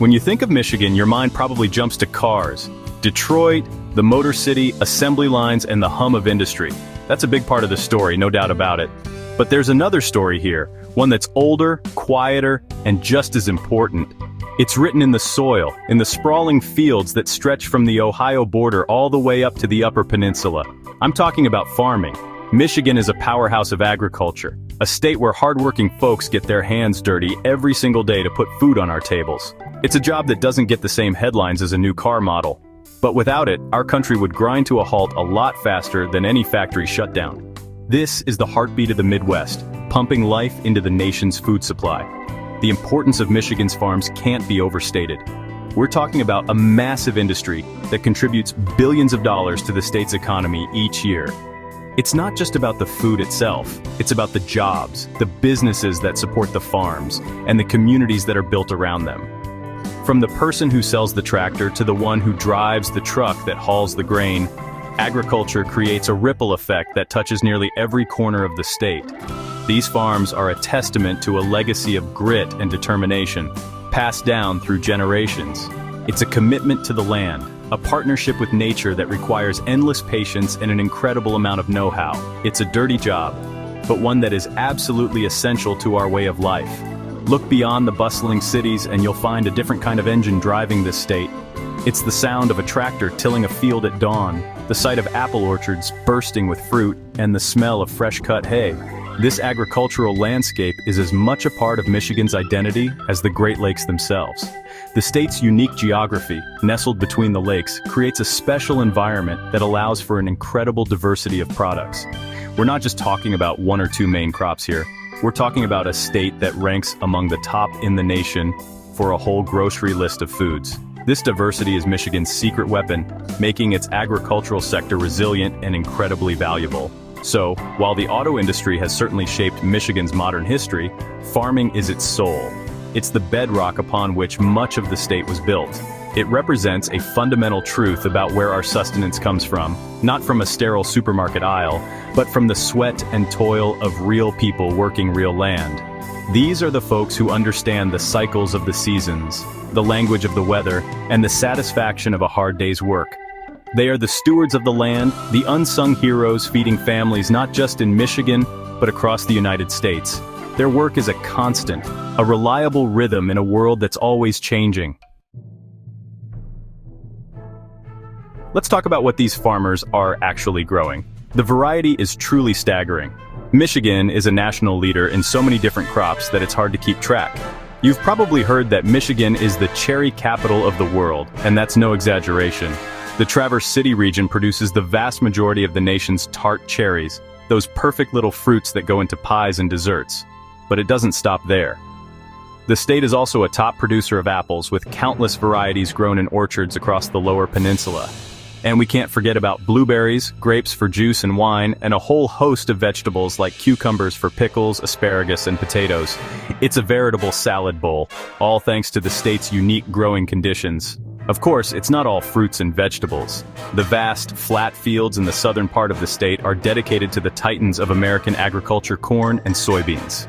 When you think of Michigan, your mind probably jumps to cars. Detroit, the Motor City, assembly lines, and the hum of industry. That's a big part of the story, no doubt about it. But there's another story here, one that's older, quieter, and just as important. It's written in the soil, in the sprawling fields that stretch from the Ohio border all the way up to the Upper Peninsula. I'm talking about farming. Michigan is a powerhouse of agriculture, a state where hardworking folks get their hands dirty every single day to put food on our tables. It's a job that doesn't get the same headlines as a new car model. But without it, our country would grind to a halt a lot faster than any factory shutdown. This is the heartbeat of the Midwest, pumping life into the nation's food supply. The importance of Michigan's farms can't be overstated. We're talking about a massive industry that contributes billions of dollars to the state's economy each year. It's not just about the food itself, it's about the jobs, the businesses that support the farms, and the communities that are built around them. From the person who sells the tractor to the one who drives the truck that hauls the grain, agriculture creates a ripple effect that touches nearly every corner of the state. These farms are a testament to a legacy of grit and determination, passed down through generations. It's a commitment to the land, a partnership with nature that requires endless patience and an incredible amount of know-how. It's a dirty job, but one that is absolutely essential to our way of life. Look beyond the bustling cities and you'll find a different kind of engine driving this state. It's the sound of a tractor tilling a field at dawn, the sight of apple orchards bursting with fruit, and the smell of fresh-cut hay. This agricultural landscape is as much a part of Michigan's identity as the Great Lakes themselves. The state's unique geography, nestled between the lakes, creates a special environment that allows for an incredible diversity of products. We're not just talking about one or two main crops here. We're talking about a state that ranks among the top in the nation for a whole grocery list of foods. This diversity is Michigan's secret weapon, making its agricultural sector resilient and incredibly valuable. So, while the auto industry has certainly shaped Michigan's modern history, farming is its soul. It's the bedrock upon which much of the state was built. It represents a fundamental truth about where our sustenance comes from, not from a sterile supermarket aisle, but from the sweat and toil of real people working real land. These are the folks who understand the cycles of the seasons, the language of the weather, and the satisfaction of a hard day's work. They are the stewards of the land, the unsung heroes feeding families not just in Michigan, but across the United States. Their work is a constant, a reliable rhythm in a world that's always changing. Let's talk about what these farmers are actually growing. The variety is truly staggering. Michigan is a national leader in so many different crops that it's hard to keep track. You've probably heard that Michigan is the cherry capital of the world, and that's no exaggeration. The Traverse City region produces the vast majority of the nation's tart cherries, those perfect little fruits that go into pies and desserts. But it doesn't stop there. The state is also a top producer of apples, with countless varieties grown in orchards across the Lower Peninsula. And we can't forget about blueberries, grapes for juice and wine, and a whole host of vegetables like cucumbers for pickles, asparagus, and potatoes. It's a veritable salad bowl, all thanks to the state's unique growing conditions. Of course, it's not all fruits and vegetables. The vast, flat fields in the southern part of the state are dedicated to the titans of American agriculture: corn and soybeans.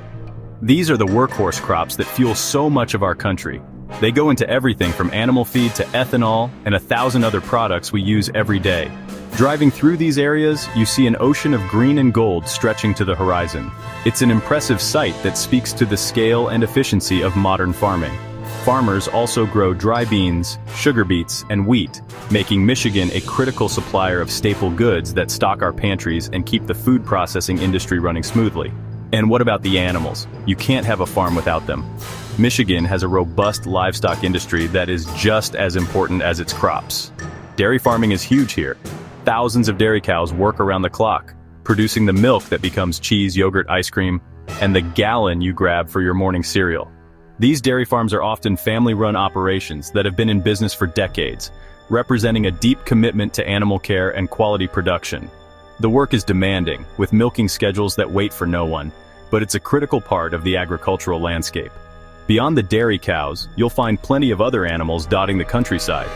These are the workhorse crops that fuel so much of our country. They go into everything from animal feed to ethanol and 1,000 other products we use every day. Driving through these areas, you see an ocean of green and gold stretching to the horizon. It's an impressive sight that speaks to the scale and efficiency of modern farming. Farmers also grow dry beans, sugar beets, and wheat, making Michigan a critical supplier of staple goods that stock our pantries and keep the food processing industry running smoothly. And what about the animals? You can't have a farm without them. Michigan has a robust livestock industry that is just as important as its crops. Dairy farming is huge here. Thousands of dairy cows work around the clock, producing the milk that becomes cheese, yogurt, ice cream, and the gallon you grab for your morning cereal. These dairy farms are often family-run operations that have been in business for decades, representing a deep commitment to animal care and quality production. The work is demanding, with milking schedules that wait for no one, but it's a critical part of the agricultural landscape. Beyond the dairy cows, you'll find plenty of other animals dotting the countryside.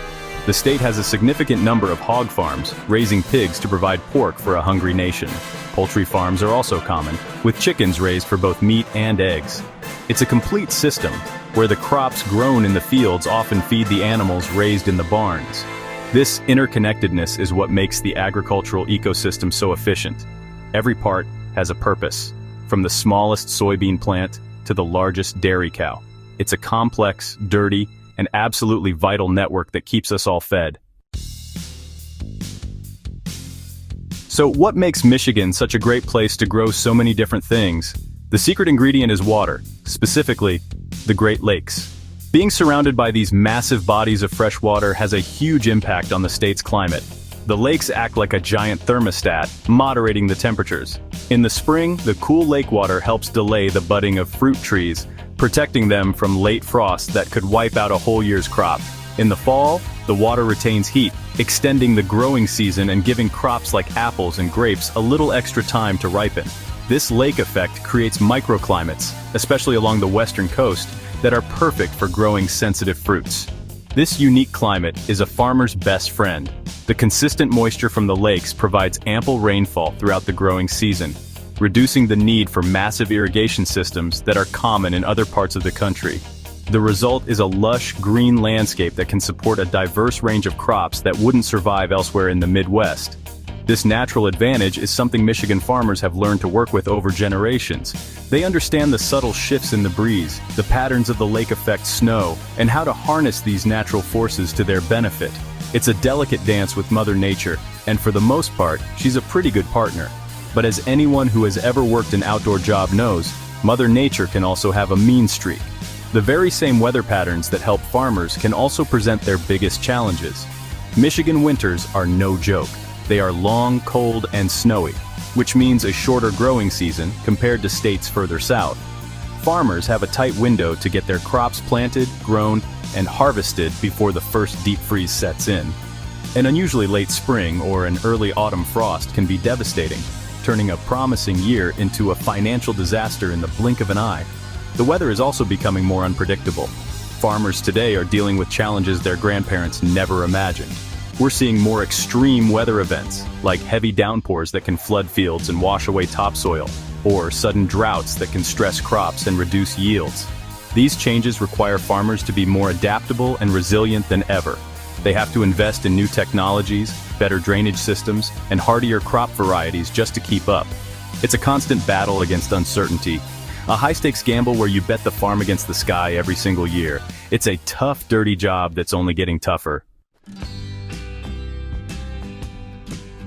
The state has a significant number of hog farms, raising pigs to provide pork for a hungry nation. Poultry farms are also common, with chickens raised for both meat and eggs. It's a complete system, where the crops grown in the fields often feed the animals raised in the barns. This interconnectedness is what makes the agricultural ecosystem so efficient. Every part has a purpose, from the smallest soybean plant to the largest dairy cow. It's a complex, dirty, and absolutely vital network that keeps us all fed. So what makes Michigan such a great place to grow so many different things? The secret ingredient is water, specifically the Great Lakes. Being surrounded by these massive bodies of fresh water has a huge impact on the state's climate. The lakes act like a giant thermostat, moderating the temperatures. In the spring, the cool lake water helps delay the budding of fruit trees, protecting them from late frost that could wipe out a whole year's crop. In the fall, the water retains heat, extending the growing season and giving crops like apples and grapes a little extra time to ripen. This lake effect creates microclimates, especially along the western coast, that are perfect for growing sensitive fruits. This unique climate is a farmer's best friend. The consistent moisture from the lakes provides ample rainfall throughout the growing season, reducing the need for massive irrigation systems that are common in other parts of the country. The result is a lush, green landscape that can support a diverse range of crops that wouldn't survive elsewhere in the Midwest. This natural advantage is something Michigan farmers have learned to work with over generations. They understand the subtle shifts in the breeze, the patterns of the lake effect snow, and how to harness these natural forces to their benefit. It's a delicate dance with Mother Nature, and for the most part, she's a pretty good partner. But as anyone who has ever worked an outdoor job knows, Mother Nature can also have a mean streak. The very same weather patterns that help farmers can also present their biggest challenges. Michigan winters are no joke. They are long, cold, and snowy, which means a shorter growing season compared to states further south. Farmers have a tight window to get their crops planted, grown, and harvested before the first deep freeze sets in. An unusually late spring or an early autumn frost can be devastating, turning a promising year into a financial disaster in the blink of an eye. The weather is also becoming more unpredictable. Farmers today are dealing with challenges their grandparents never imagined. We're seeing more extreme weather events, like heavy downpours that can flood fields and wash away topsoil, or sudden droughts that can stress crops and reduce yields. These changes require farmers to be more adaptable and resilient than ever. They have to invest in new technologies, better drainage systems, and hardier crop varieties just to keep up. It's a constant battle against uncertainty, a high-stakes gamble where you bet the farm against the sky every single year. It's a tough, dirty job that's only getting tougher.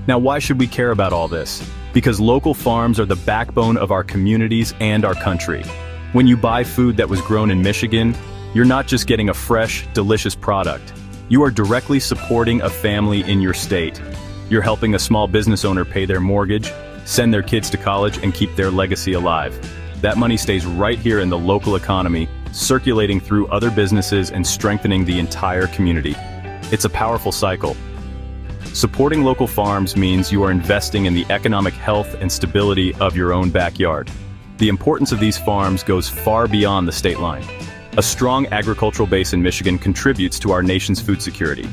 Now, why should we care about all this? Because local farms are the backbone of our communities and our country. When you buy food that was grown in Michigan, you're not just getting a fresh, delicious product. You are directly supporting a family in your state. You're helping a small business owner pay their mortgage, send their kids to college, and keep their legacy alive. That money stays right here in the local economy, circulating through other businesses and strengthening the entire community. It's a powerful cycle. Supporting local farms means you are investing in the economic health and stability of your own backyard. The importance of these farms goes far beyond the state line. A strong agricultural base in Michigan contributes to our nation's food security.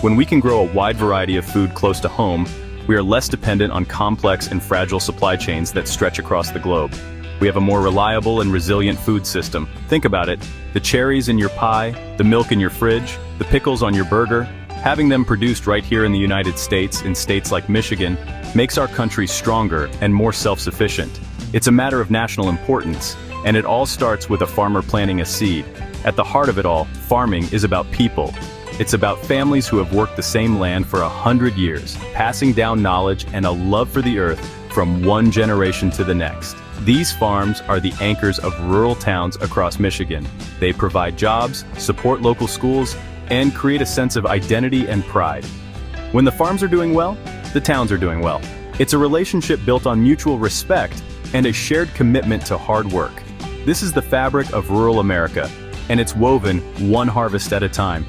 When we can grow a wide variety of food close to home, we are less dependent on complex and fragile supply chains that stretch across the globe. We have a more reliable and resilient food system. Think about it. The cherries in your pie, the milk in your fridge, the pickles on your burger, having them produced right here in the United States, in states like Michigan, makes our country stronger and more self-sufficient. It's a matter of national importance, and it all starts with a farmer planting a seed. At the heart of it all, farming is about people. It's about families who have worked the same land for 100 years, passing down knowledge and a love for the earth from one generation to the next. These farms are the anchors of rural towns across Michigan. They provide jobs, support local schools, and create a sense of identity and pride. When the farms are doing well, the towns are doing well. It's a relationship built on mutual respect and a shared commitment to hard work. This is the fabric of rural America, and it's woven one harvest at a time.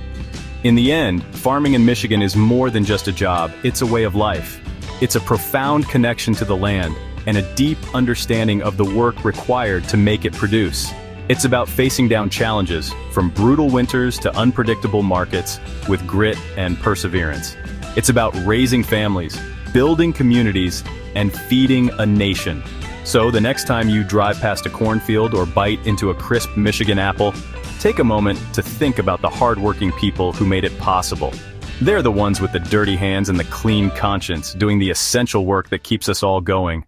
In the end, farming in Michigan is more than just a job, it's a way of life. It's a profound connection to the land and a deep understanding of the work required to make it produce. It's about facing down challenges, from brutal winters to unpredictable markets, with grit and perseverance. It's about raising families, building communities, and feeding a nation. So the next time you drive past a cornfield or bite into a crisp Michigan apple, take a moment to think about the hardworking people who made it possible. They're the ones with the dirty hands and the clean conscience, doing the essential work that keeps us all going.